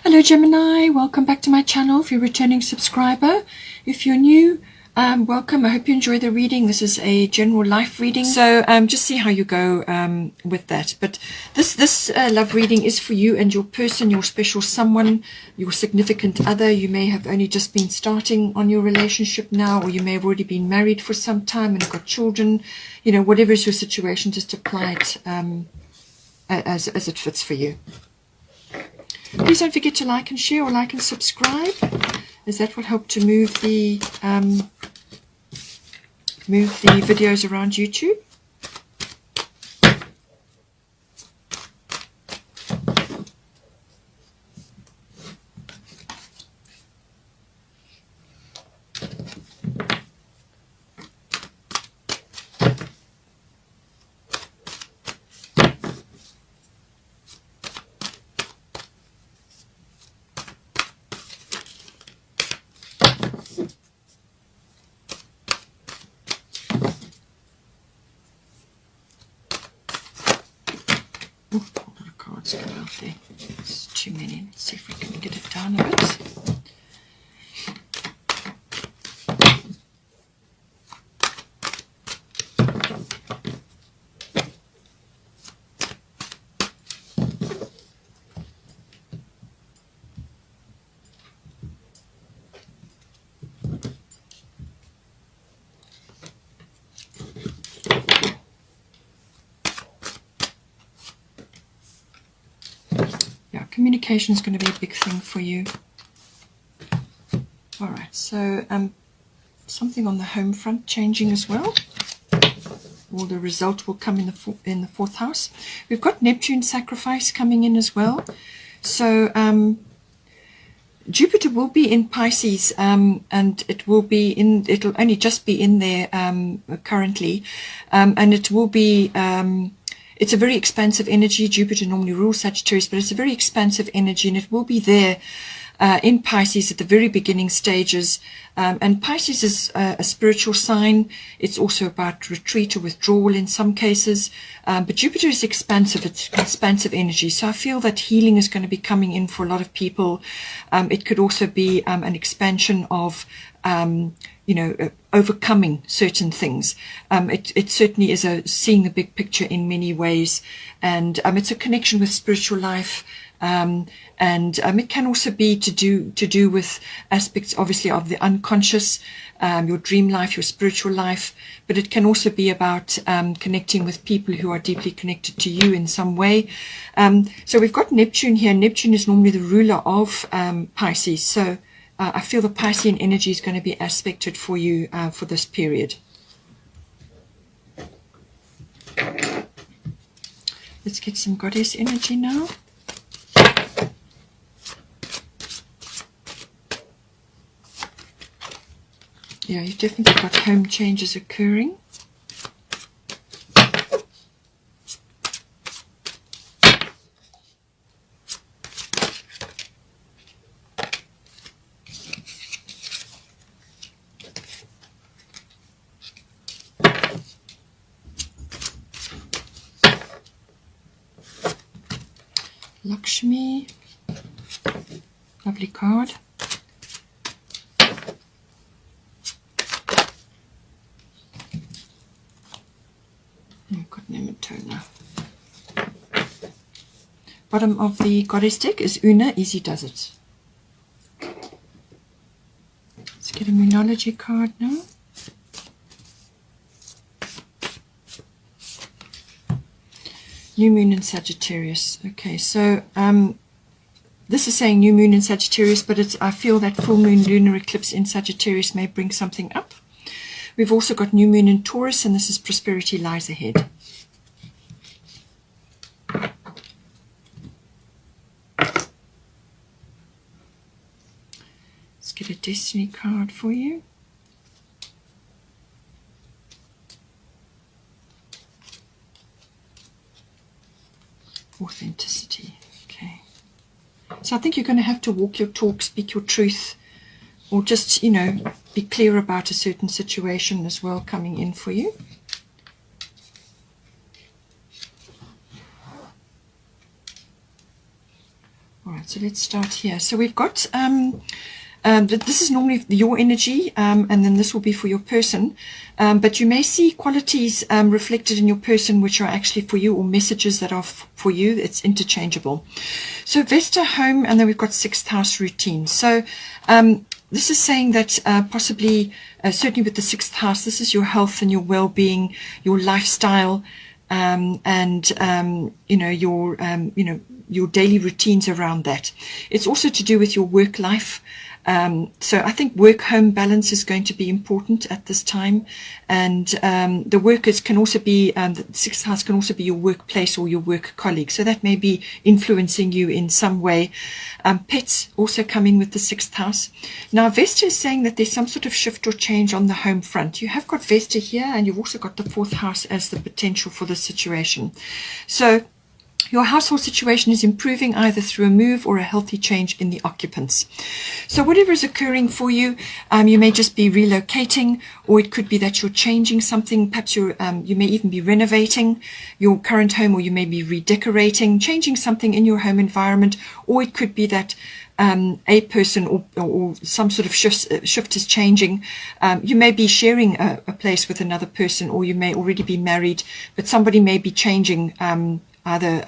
Hello Gemini, welcome back to my channel. If you're a returning subscriber, if you're new, welcome. I hope you enjoy the reading. This is a general life reading, so just see how you go with that. But this love reading is for you and your person, your special someone, your significant other. You may have only just been starting on your relationship now, or you may have already been married for some time and got children. You know, whatever is your situation, just apply it as it fits for you. Please don't forget to like and share, or like and subscribe, as that will help to move the videos around YouTube. Oh, a lot of cards come out there. It's too many. Let's see if we can get it down a bit. Communication is going to be a big thing for you. All right, so something on the home front changing as well. Or the result will come in the fourth house. We've got Neptune sacrifice coming in as well. So Jupiter will be in Pisces, and it'll only just be in there currently, and it will be. It's a very expansive energy. Jupiter normally rules Sagittarius, but it's a very expansive energy, and it will be there in Pisces at the very beginning stages. And Pisces is a spiritual sign. It's also about retreat or withdrawal in some cases. But Jupiter is expansive. It's expansive energy. So I feel that healing is going to be coming in for a lot of people. It could also be an expansion of overcoming certain things. It certainly is seeing the big picture in many ways, and it's a connection with spiritual life, and it can also be to do with aspects, obviously, of the unconscious, your dream life, your spiritual life, but it can also be about connecting with people who are deeply connected to you in some way. So we've got Neptune here. Neptune is normally the ruler of Pisces, so I feel the Piscean energy is going to be aspected for you for this period. Let's get some goddess energy now. Yeah, you've definitely got home changes occurring. Lakshmi, lovely card. I've got Nematona. Bottom of the goddess deck is Una, easy does it. Let's get a Moonology card now. New moon in Sagittarius. Okay, so this is saying new moon in Sagittarius, but I feel that full moon lunar eclipse in Sagittarius may bring something up. We've also got new moon in Taurus, and this is prosperity lies ahead. Let's get a destiny card for you. Authenticity. Okay. So I think you're going to have to walk your talk, speak your truth, or just, be clear about a certain situation as well coming in for you. All right, so let's start here. So we've got, this is normally your energy, and then this will be for your person. But you may see qualities reflected in your person which are actually for you, or messages that are for you. It's interchangeable. So Vesta, home, and then we've got sixth house routine. So this is saying that possibly, certainly with the sixth house, this is your health and your well-being, your lifestyle, and your daily routines around that. It's also to do with your work life. So I think work-home balance is going to be important at this time, and the workers can also be, the sixth house can also be your workplace or your work colleague, so that may be influencing you in some way. Pets also coming with the sixth house. Now Vesta is saying that there's some sort of shift or change on the home front. You have got Vesta here, and you've also got the fourth house as the potential for this situation. So your household situation is improving either through a move or a healthy change in the occupants. So whatever is occurring for you, you may just be relocating, or it could be that you're changing something. Perhaps you may even be renovating your current home, or you may be redecorating, changing something in your home environment, or it could be that a person or some sort of shift is changing. You may be sharing a place with another person, or you may already be married, but somebody may be changing, either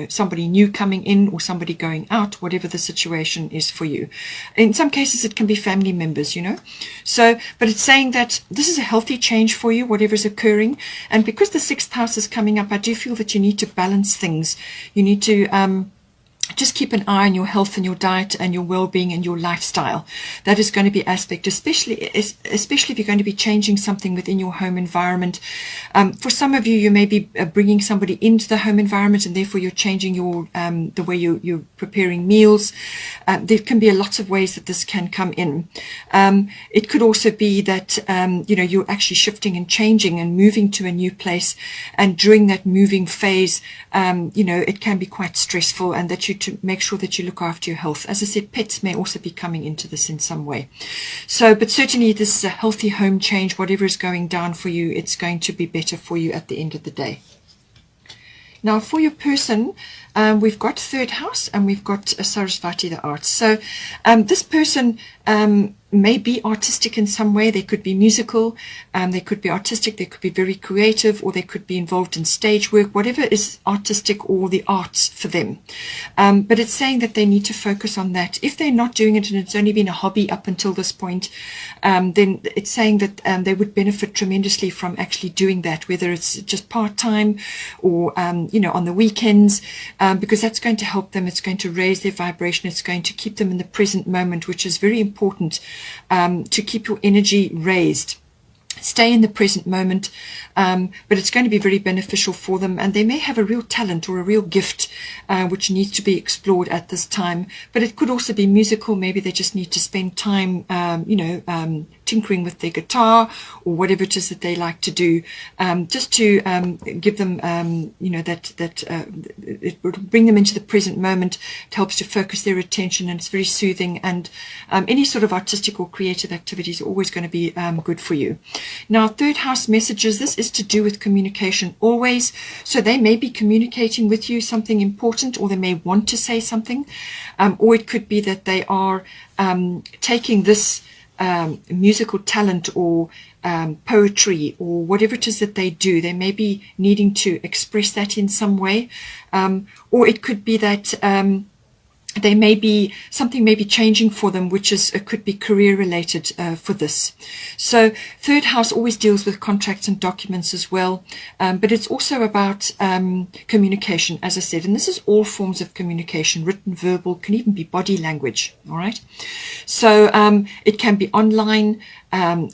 somebody new coming in or somebody going out, whatever the situation is for you. In some cases it can be family members, so, but it's saying that this is a healthy change for you, whatever is occurring. And because the sixth house is coming up, I do feel that you need to balance things. You need to just keep an eye on your health and your diet and your well-being and your lifestyle. That is going to be aspect, especially if you're going to be changing something within your home environment. For some of you, you may be bringing somebody into the home environment, and therefore you're changing your the way you're preparing meals. There can be lots of ways that this can come in. It could also be that you're actually shifting and changing and moving to a new place, and during that moving phase, it can be quite stressful, and that you to make sure that you look after your health. As I said, pets may also be coming into this in some way. So, but certainly this is a healthy home change. Whatever is going down for you, it's going to be better for you at the end of the day. Now for your person, we've got third house, and we've got Sarasvati, the arts. So this person may be artistic in some way. They could be musical, they could be artistic, they could be very creative, or they could be involved in stage work, whatever is artistic or the arts for them. But it's saying that they need to focus on that. If they're not doing it and it's only been a hobby up until this point, then it's saying that they would benefit tremendously from actually doing that, whether it's just part-time or on the weekends, because that's going to help them. It's going to raise their vibration. It's going to keep them in the present moment, which is very important, to keep your energy raised. Stay in the present moment, but it's going to be very beneficial for them, and they may have a real talent or a real gift which needs to be explored at this time. But it could also be musical. Maybe they just need to spend time tinkering with their guitar or whatever it is that they like to do, just to give them it will bring them into the present moment. It helps to focus their attention, and it's very soothing, and any sort of artistic or creative activity is always going to be good for you. Now, third house messages, this is to do with communication always. So they may be communicating with you something important, or they may want to say something, or it could be that they are taking this musical talent or poetry or whatever it is that they do. They may be needing to express that in some way, or it could be that something may be changing for them, which could be career related for this. So third house always deals with contracts and documents as well, but it's also about communication, as I said, and this is all forms of communication, written, verbal, can even be body language. All right, so it can be online,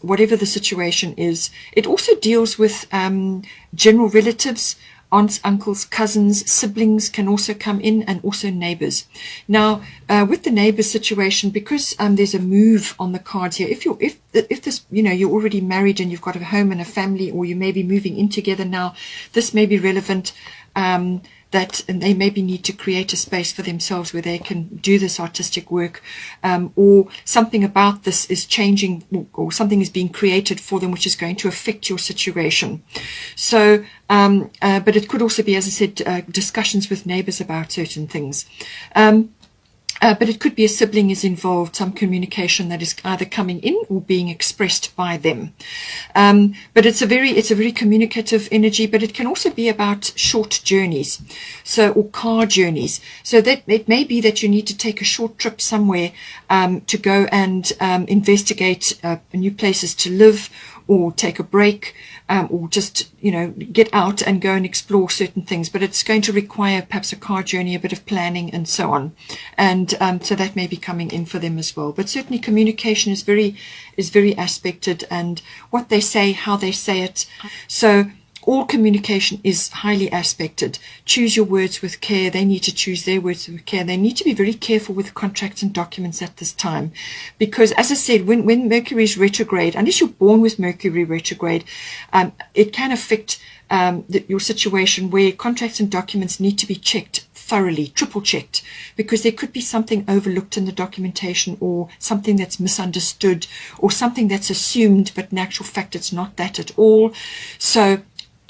whatever the situation is. It also deals with general relatives. Aunts, uncles, cousins, siblings can also come in, and also neighbors. Now, with the neighbor situation, because there's a move on the cards here, if this, you're already married and you've got a home and a family, or you may be moving in together now, this may be relevant. That they maybe need to create a space for themselves where they can do this artistic work, or something about this is changing, or something is being created for them which is going to affect your situation. So, but it could also be, as I said, discussions with neighbors about certain things. But it could be a sibling is involved, some communication that is either coming in or being expressed by them. But it's a very communicative energy, but it can also be about short journeys, or car journeys. So that it may be that you need to take a short trip somewhere to go and investigate new places to live, or take a break, or just, get out and go and explore certain things. But it's going to require perhaps a car journey, a bit of planning, and so on. And so that may be coming in for them as well. But certainly communication is very aspected, and what they say, how they say it. So all communication is highly aspected. Choose your words with care. They need to choose their words with care. They need to be very careful with contracts and documents at this time, because, as I said, when Mercury is retrograde, unless you're born with Mercury retrograde, it can affect your situation where contracts and documents need to be checked thoroughly, triple checked, because there could be something overlooked in the documentation, or something that's misunderstood, or something that's assumed, but in actual fact it's not that at all. So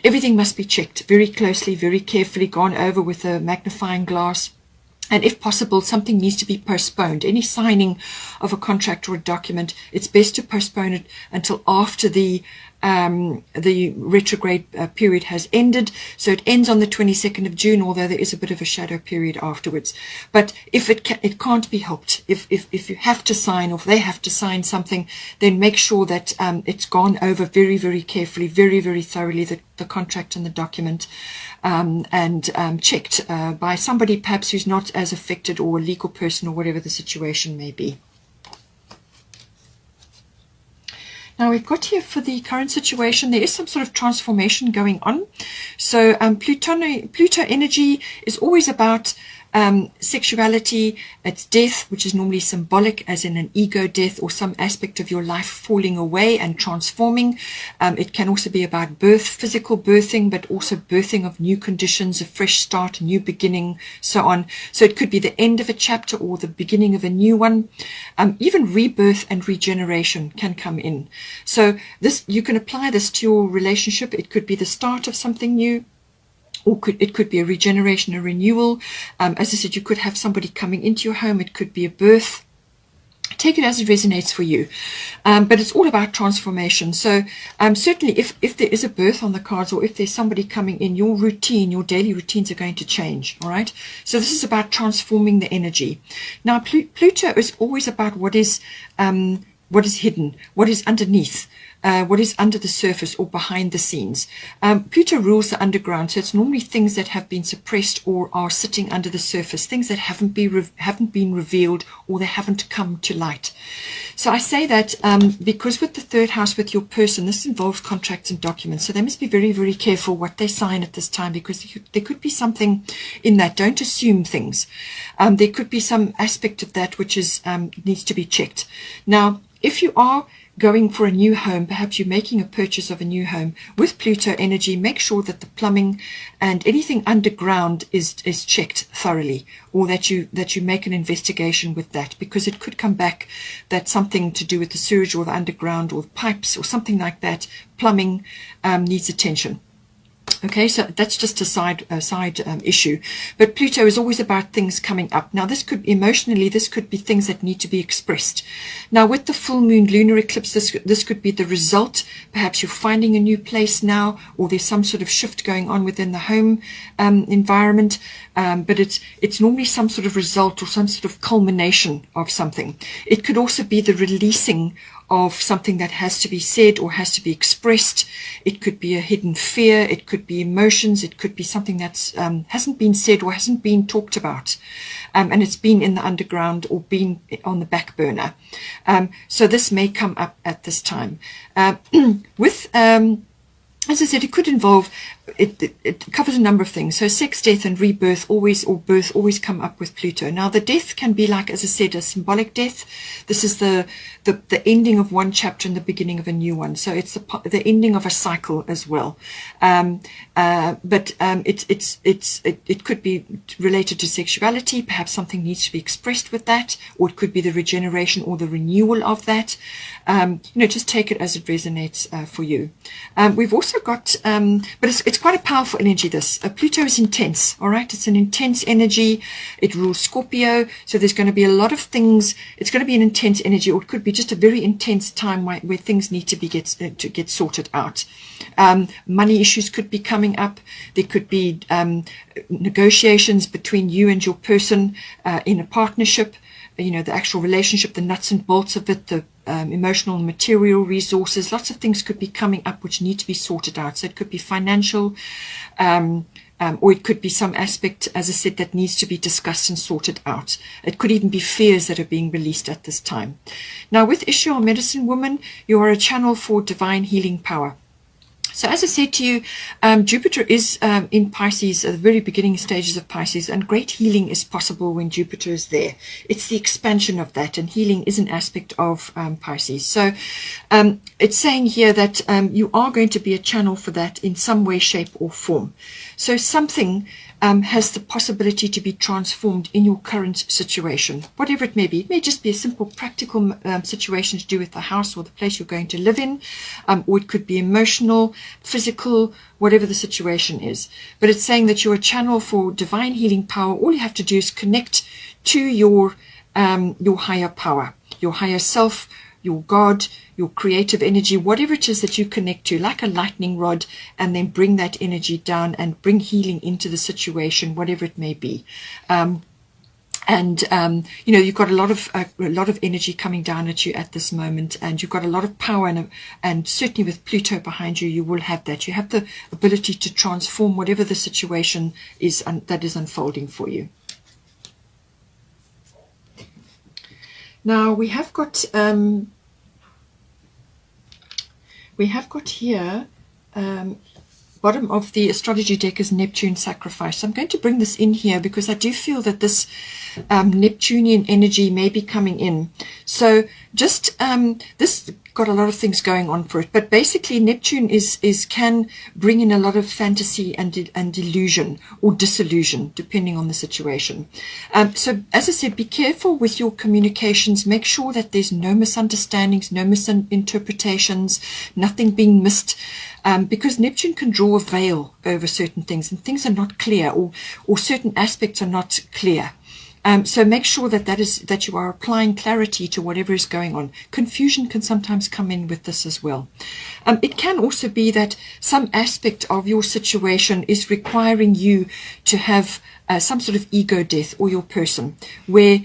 everything must be checked very closely, very carefully, gone over with a magnifying glass. And if possible, something needs to be postponed. Any signing of a contract or a document, it's best to postpone it until after the retrograde period has ended. So it ends on the 22nd of June, although there is a bit of a shadow period afterwards. But if it can't be helped, if you have to sign, or if they have to sign something, then make sure that it's gone over very, very carefully, very, very thoroughly, the contract and the document, and checked by somebody perhaps who's not as affected, or a legal person, or whatever the situation may be. Now we've got here for the current situation, there is some sort of transformation going on. So Pluto energy is always about sexuality. It's death, which is normally symbolic, as in an ego death, or some aspect of your life falling away and transforming. It can also be about birth, physical birthing, but also birthing of new conditions, a fresh start, a new beginning, so on. So it could be the end of a chapter or the beginning of a new one. Even rebirth and regeneration can come in. So this, you can apply this to your relationship. It could be the start of something new, or it could be a regeneration, a renewal. As I said, you could have somebody coming into your home. It could be a birth. Take it as it resonates for you. But it's all about transformation. So certainly if there is a birth on the cards, or if there's somebody coming in, your routine, your daily routines are going to change. All right. So this is about transforming the energy. Now, Pluto is always about what is hidden, what is underneath, what is under the surface or behind the scenes. Pluto rules the underground, so it's normally things that have been suppressed or are sitting under the surface, things that haven't been revealed, or they haven't come to light. So I say that because with the third house, with your person, this involves contracts and documents, so they must be very, very careful what they sign at this time, because there could be something in that. Don't assume things. There could be some aspect of that which is needs to be checked. Now, if you are going for a new home, perhaps you're making a purchase of a new home with Pluto energy, make sure that the plumbing and anything underground is checked thoroughly, or that you make an investigation with that, because it could come back that something to do with the sewage or the underground or the pipes or something like that, plumbing, needs attention. Okay, so that's just a side issue. But Pluto is always about things coming up. Now, this could emotionally, this could be things that need to be expressed. Now, with the full moon lunar eclipse, this could be the result. Perhaps you're finding a new place now, or there's some sort of shift going on within the home environment. But it's normally some sort of result or some sort of culmination of something. It could also be the releasing of something that has to be said or has to be expressed. It could be a hidden fear. It could be emotions. It could be something that's hasn't been said or hasn't been talked about, and it's been in the underground or been on the back burner. So this may come up at this time. As I said, it could involve, it covers a number of things. So sex, death, and rebirth always, or birth, always come up with Pluto. Now, the death can be like, as I said, a symbolic death. This is the ending of one chapter and the beginning of a new one. So it's the ending of a cycle as well. But it could be related to sexuality. Perhaps something needs to be expressed with that, or it could be the regeneration or the renewal of that. Just take it as it resonates for you. We've also got, but it's quite a powerful energy, this. Pluto is intense, all right? It's an intense energy. It rules Scorpio, so there's going to be a lot of things. It's going to be an intense energy, or it could be just a very intense time where things need to get sorted out. Money issues could be coming up. There could be negotiations between you and your person in a partnership. You know, the actual relationship, the nuts and bolts of it, the emotional and material resources. Lots of things could be coming up which need to be sorted out. So it could be financial, or it could be some aspect, as I said, that needs to be discussed and sorted out. It could even be fears that are being released at this time. Now, with Issue Medicine Woman, you are a channel for divine healing power. So as I said to you, Jupiter is in Pisces at the very beginning stages of Pisces, and great healing is possible when Jupiter is there. It's the expansion of that, and healing is an aspect of Pisces. So it's saying here that you are going to be a channel for that in some way, shape or form. So something has the possibility to be transformed in your current situation, whatever it may be. It may just be a simple practical situation to do with the house or the place you're going to live in, or it could be emotional, physical, whatever the situation is. But it's saying that you're a channel for divine healing power. All you have to do is connect to your higher power, your higher self, your God, your creative energy, whatever it is that you connect to, like a lightning rod, and then bring that energy down and bring healing into the situation, whatever it may be. You know, you've got a lot of energy coming down at you at this moment, and you've got a lot of power, and certainly with Pluto behind you, you will have that. You have the ability to transform whatever the situation is that is unfolding for you. Now we have got here bottom of the astrology deck is Neptune sacrifice. So I'm going to bring this in here because I do feel that this Neptunian energy may be coming in. So just this got a lot of things going on for it, but basically Neptune can bring in a lot of fantasy and delusion or disillusion depending on the situation. So as I said, be careful with your communications. Make sure that there's no misunderstandings, no misinterpretations, nothing being missed, because Neptune can draw a veil over certain things, and things are not clear, or certain aspects are not clear. So make sure that you are applying clarity to whatever is going on. Confusion can sometimes come in with this as well. It can also be that some aspect of your situation is requiring you to have some sort of ego death, or your person, where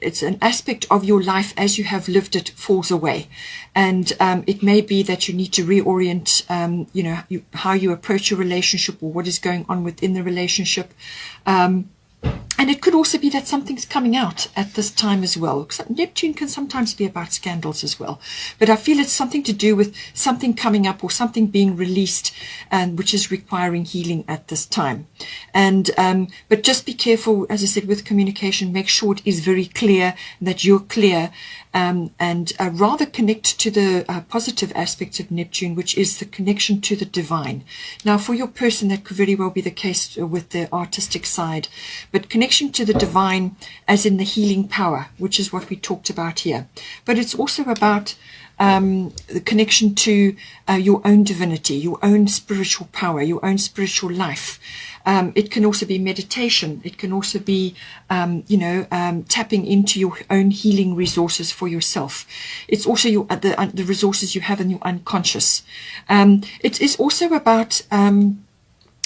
it's an aspect of your life as you have lived it falls away, and it may be that you need to reorient how you approach your relationship, or what is going on within the relationship. And it could also be that something's coming out at this time as well. Neptune can sometimes be about scandals as well. But I feel it's something to do with something coming up, or something being released, which is requiring healing at this time. But just be careful, as I said, with communication. Make sure it is very clear, that you're clear, and rather connect to the positive aspects of Neptune, which is the connection to the divine. Now, for your person, that could very well be the case with the artistic side, but connection to the divine as in the healing power, which is what we talked about here. But it's also about the connection to your own divinity, your own spiritual power, your own spiritual life. It can also be meditation. It can also be, tapping into your own healing resources for yourself. It's also the resources you have in your unconscious. It is also about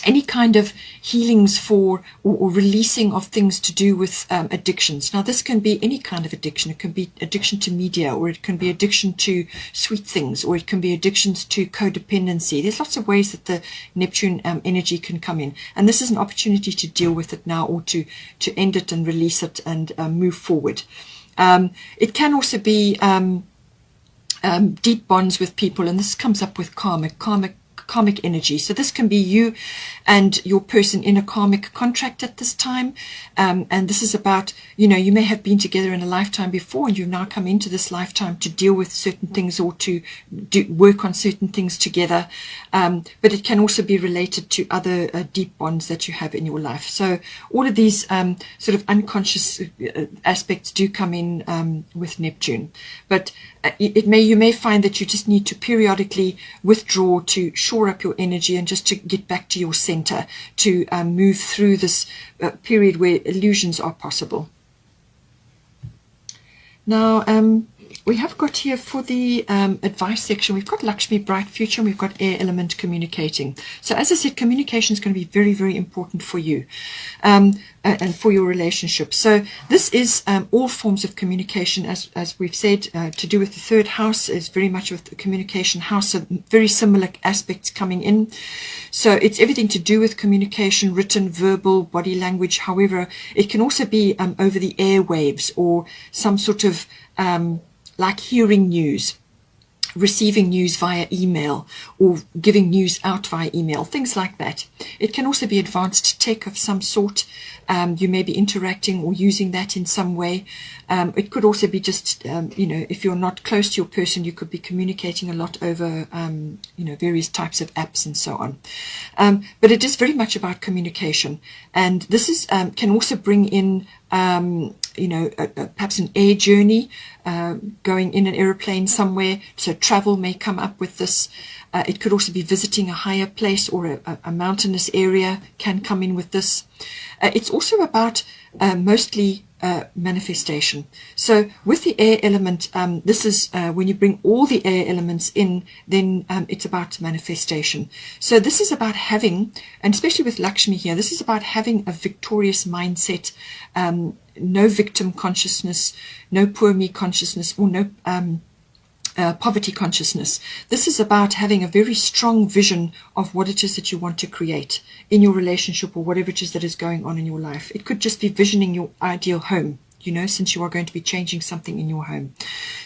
any kind of healings for or releasing of things to do with addictions. Now, this can be any kind of addiction. It can be addiction to media, or it can be addiction to sweet things, or it can be addictions to codependency. There's lots of ways that the Neptune energy can come in, and this is an opportunity to deal with it now, or to end it and release it and move forward. It can also be deep bonds with people, and this comes up with karmic karmic energy. So this can be you and your person in a karmic contract at this time. And this is about, you know, you may have been together in a lifetime before, and you've now come into this lifetime to deal with certain things or to work on certain things together. But it can also be related to other deep bonds that you have in your life. So all of these sort of unconscious aspects do come in with Neptune. But you may find that you just need to periodically withdraw to shore up your energy and just to get back to your center, to move through this period where illusions are possible. Now, we have got here for the advice section, we've got Lakshmi, bright future, and we've got air element, communicating. So as I said, communication is going to be very, very important for you and for your relationship. So this is all forms of communication, as we've said, to do with the third house is very much with the communication house, so very similar aspects coming in. So it's everything to do with communication, written, verbal, body language. However, it can also be over the airwaves, or some sort of like hearing news, receiving news via email, or giving news out via email, things like that. It can also be advanced tech of some sort. You may be interacting or using that in some way. It could also be just, you know, if you're not close to your person, you could be communicating a lot over, you know, various types of apps and so on. But it is very much about communication. And this is can also bring in, you know, perhaps an air journey, going in an aeroplane somewhere. So travel may come up with this. It could also be visiting a higher place, or a mountainous area can come in with this. It's also about mostly manifestation. So with the air element, this is when you bring all the air elements in, then it's about manifestation. So this is about having, and especially with Lakshmi here, this is about having a victorious mindset, no victim consciousness, no poor me consciousness, or no poverty consciousness. This is about having a very strong vision of what it is that you want to create in your relationship, or whatever it is that is going on in your life. It could just be visioning your ideal home, you know, since you are going to be changing something in your home.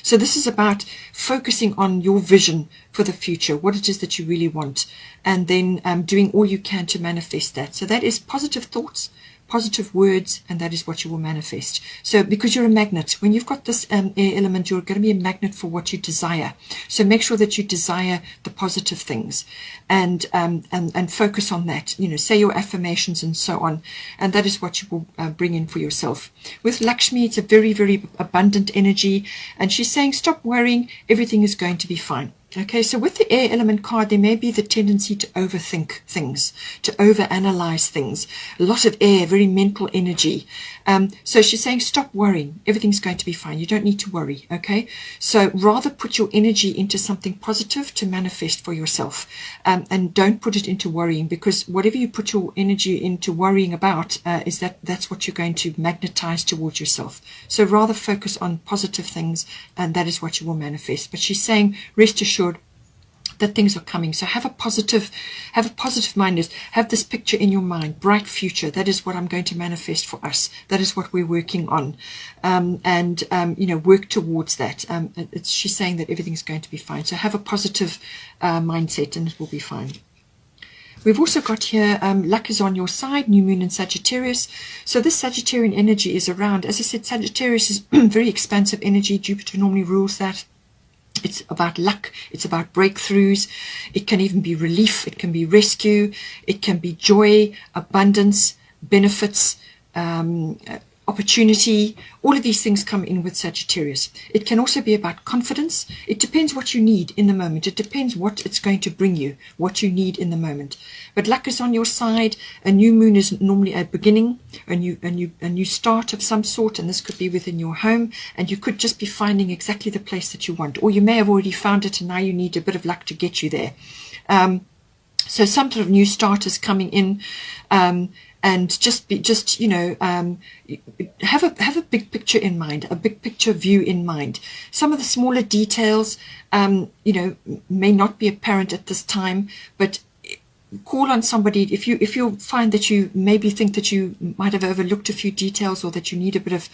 So this is about focusing on your vision for the future, what it is that you really want, and then doing all you can to manifest that. So that is positive thoughts, positive words, and that is what you will manifest. So because you're a magnet, when you've got this air element, you're going to be a magnet for what you desire. So make sure that you desire the positive things, and focus on that. You know, say your affirmations and so on, and that is what you will bring in for yourself. With Lakshmi, it's a very, very abundant energy, and she's saying stop worrying, everything is going to be fine. Okay, so with the air element card, there may be the tendency to overthink things, to overanalyze things. A lot of air, very mental energy. So she's saying, stop worrying. Everything's going to be fine. You don't need to worry, okay? So rather put your energy into something positive to manifest for yourself. And don't put it into worrying, because whatever you put your energy into worrying about, that's what you're going to magnetize towards yourself. So rather focus on positive things, and that is what you will manifest. But she's saying, rest assured that things are coming. So have a positive mind. Have this picture in your mind, bright future. That is what I'm going to manifest for us. That is what we're working on, you know, work towards that. She's saying that everything's going to be fine. So have a positive mindset, and it will be fine. We've also got here, luck is on your side, new moon in Sagittarius. So this Sagittarian energy is around. As I said, Sagittarius is very expansive energy. Jupiter normally rules that. It's about luck, it's about breakthroughs, it can even be relief, it can be rescue, it can be joy, abundance, benefits, opportunity. All of these things come in with Sagittarius. It can also be about confidence. It depends what you need in the moment. It depends what it's going to bring you, what you need in the moment. But luck is on your side. A new moon is normally a beginning, a new start of some sort, and this could be within your home, and you could just be finding exactly the place that you want, or you may have already found it and now you need a bit of luck to get you there. So some sort of new start is coming in. And just you know, have a big picture in mind, a big picture view in mind. Some of the smaller details, you know, may not be apparent at this time, but call on somebody. If you find that you maybe think that you might have overlooked a few details, or that you need a bit of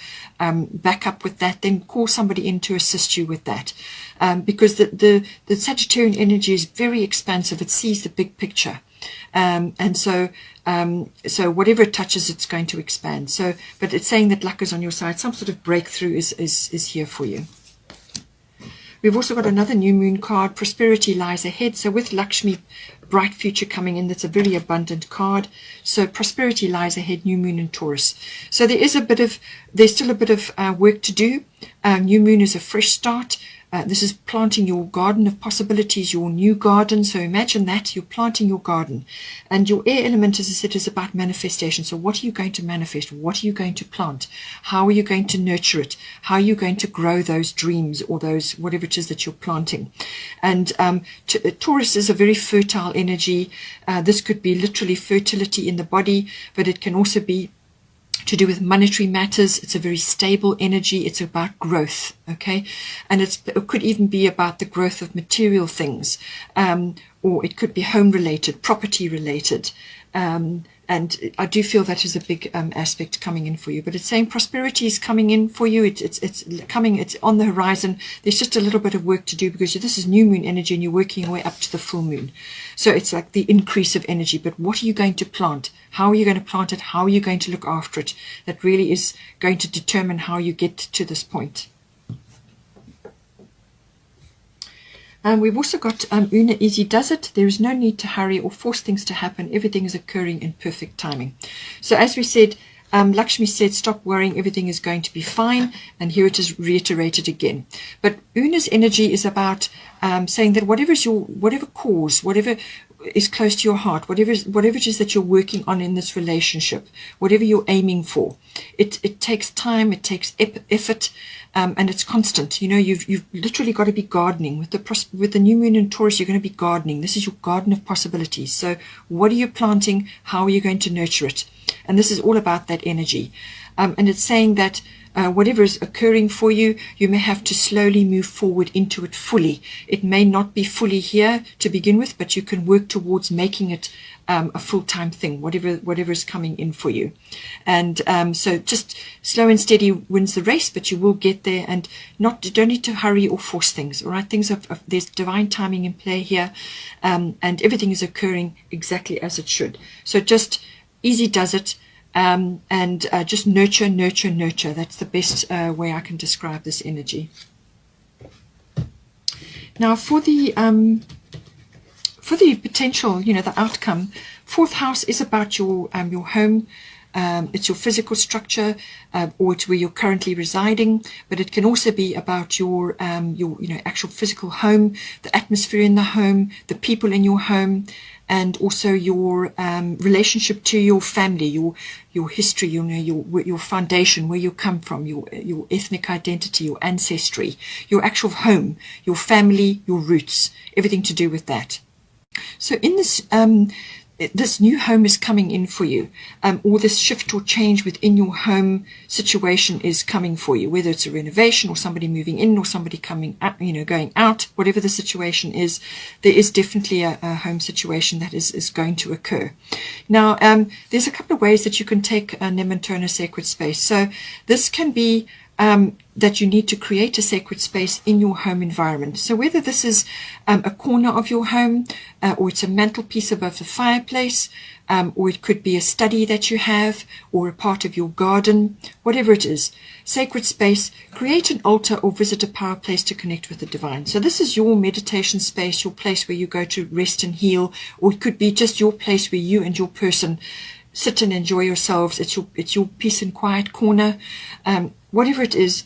backup with that, then call somebody in to assist you with that, because the Sagittarian energy is very expansive. It sees the big picture, and so whatever it touches, it's going to expand. So, but it's saying that luck is on your side. Some sort of breakthrough is here for you. We've also got another new moon card. Prosperity lies ahead. So with Lakshmi, bright future coming in, that's a very abundant card. So prosperity lies ahead, new moon in Taurus. So there's still a bit of work to do. New moon is a fresh start. This is planting your garden of possibilities, your new garden. So imagine that you're planting your garden, and your air element, as I said, is about manifestation. So what are you going to manifest? What are you going to plant? How are you going to nurture it? How are you going to grow those dreams, or those whatever it is that you're planting? And Taurus is a very fertile energy. This could be literally fertility in the body, but it can also be to do with monetary matters. It's a very stable energy. It's about growth, okay? And it could even be about the growth of material things, or it could be home related, property related. And I do feel that is a big aspect coming in for you. But it's saying prosperity is coming in for you. It's coming. It's on the horizon. There's just a little bit of work to do, because this is new moon energy, and you're working your way up to the full moon. So it's like the increase of energy. But what are you going to plant? How are you going to plant it? How are you going to look after it? That really is going to determine how you get to this point. We've also got Una Easy Does It. There is no need to hurry or force things to happen. Everything is occurring in perfect timing. So as we said, Lakshmi said, stop worrying, everything is going to be fine. And here it is reiterated again. But Una's energy is about saying that whatever cause, whatever is close to your heart, whatever it is that you're working on in this relationship, whatever you're aiming for, it takes time, it takes effort, and it's constant. You've literally got to be gardening with the new moon in Taurus. You're going to be gardening. This is your garden of possibilities. So what are you planting? How are you going to nurture it? And this is all about that energy. And it's saying that whatever is occurring for you, you may have to slowly move forward into it fully. It may not be fully here to begin with, but you can work towards making it a full-time thing, whatever is coming in for you. And so just slow and steady wins the race, but you will get there, and don't need to hurry or force things. All right, there's divine timing in play here, and everything is occurring exactly as it should. So just easy does it. And just nurture. That's the best way I can describe this energy. Now for the potential, the outcome, fourth house is about your home. It's your physical structure, or it's where you're currently residing, but it can also be about your actual physical home, the atmosphere in the home, the people in your home, and also your relationship to your family, your history, your foundation, where you come from, your ethnic identity, your ancestry, your actual home, your family, your roots, everything to do with that. So in this new home is coming in for you, or this shift or change within your home situation is coming for you, whether it's a renovation or somebody moving in or somebody coming out, going out, whatever the situation is, there is definitely a home situation that is going to occur. Now, there's a couple of ways that you can take Nementona sacred space. So this can be that you need to create a sacred space in your home environment. So whether this is a corner of your home, or it's a mantelpiece above the fireplace, or it could be a study that you have, or a part of your garden, whatever it is, sacred space, create an altar or visit a power place to connect with the divine. So this is your meditation space, your place where you go to rest and heal, or it could be just your place where you and your person sit and enjoy yourselves. It's your peace and quiet corner. Whatever it is,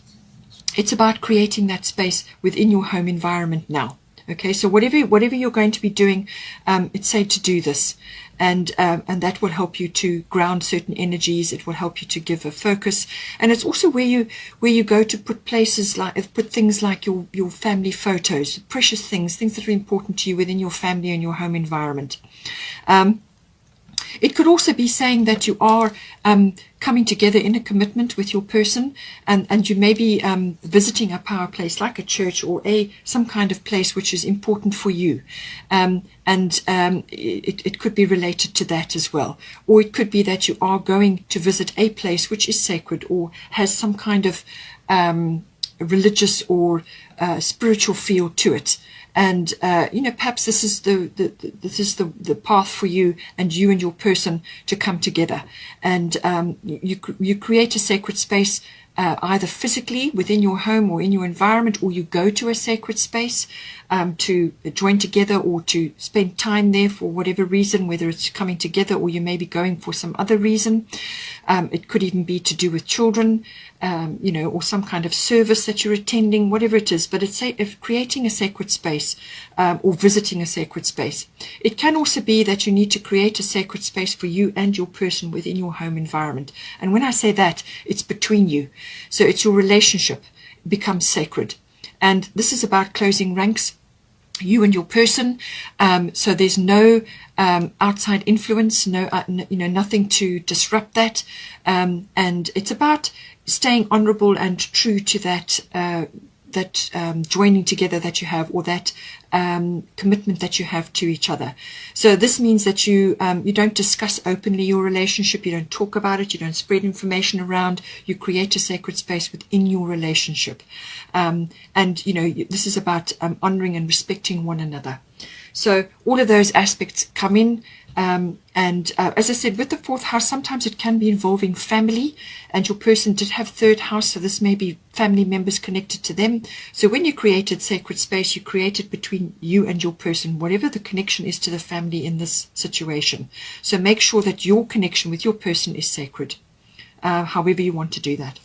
it's about creating that space within your home environment now. Okay, so whatever you're going to be doing, it's said to do this, and that will help you to ground certain energies. It will help you to give a focus, and it's also where you go to put things like your family photos, precious things that are important to you within your family and your home environment. It could also be saying that you are coming together in a commitment with your person, and you may be visiting a power place like a church or some kind of place which is important for you. It could be related to that as well. Or it could be that you are going to visit a place which is sacred or has some kind of religious or spiritual feel to it. And perhaps this is the path for you and your person to come together, and you create a sacred space, either physically within your home or in your environment, or you go to a sacred space to join together or to spend time there for whatever reason, whether it's coming together or you may be going for some other reason. It could even be to do with children, or some kind of service that you're attending, whatever it is. But it's creating a sacred space or visiting a sacred space. It can also be that you need to create a sacred space for you and your person within your home environment. And when I say that, it's between you. So it's your relationship becomes sacred. And this is about closing ranks, you and your person. So there's no outside influence, nothing to disrupt that. And it's about staying honorable and true to that joining together that you have, or that commitment that you have to each other. So this means that you don't discuss openly your relationship, you don't talk about it, you don't spread information around, you create a sacred space within your relationship. This is about honoring and respecting one another. So all of those aspects come in. As I said, with the fourth house, sometimes it can be involving family, and your person did have third house, so this may be family members connected to them. So when you created sacred space, you create it between you and your person, whatever the connection is to the family in this situation. So make sure that your connection with your person is sacred, however you want to do that.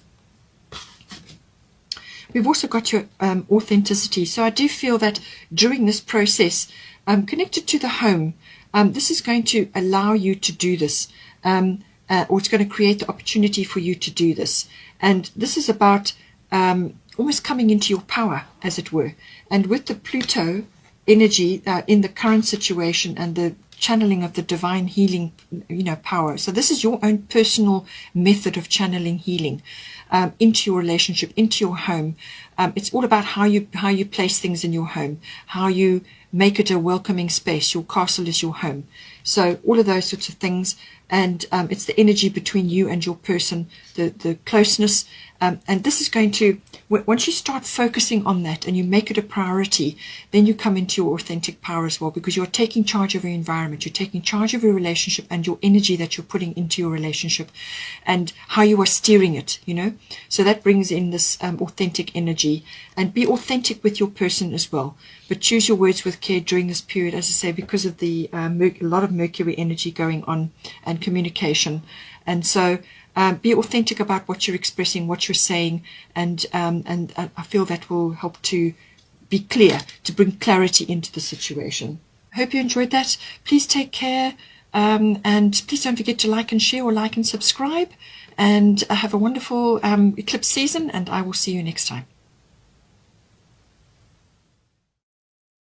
We've also got your authenticity. So I do feel that during this process, connected to the home, this is going to allow you to do this, or it's going to create the opportunity for you to do this. And this is about almost coming into your power, as it were. And with the Pluto energy in the current situation and the channeling of the divine healing, power. So this is your own personal method of channeling healing into your relationship, into your home. It's all about how you place things in your home, how you make it a welcoming space. Your castle is your home. So all of those sorts of things. And it's the energy between you and your person, the closeness. And this is going to, once you start focusing on that and you make it a priority, then you come into your authentic power as well, because you're taking charge of your environment, you're taking charge of your relationship and your energy that you're putting into your relationship and how you are steering it, So that brings in this authentic energy. And be authentic with your person as well. But choose your words with care during this period, as I say, because of the a lot of Mercury energy going on and communication. And so be authentic about what you're expressing, what you're saying, and I feel that will help to be clear, to bring clarity into the situation. I hope you enjoyed that. Please take care, and please don't forget to like and share, or like and subscribe, and have a wonderful eclipse season, and I will see you next time.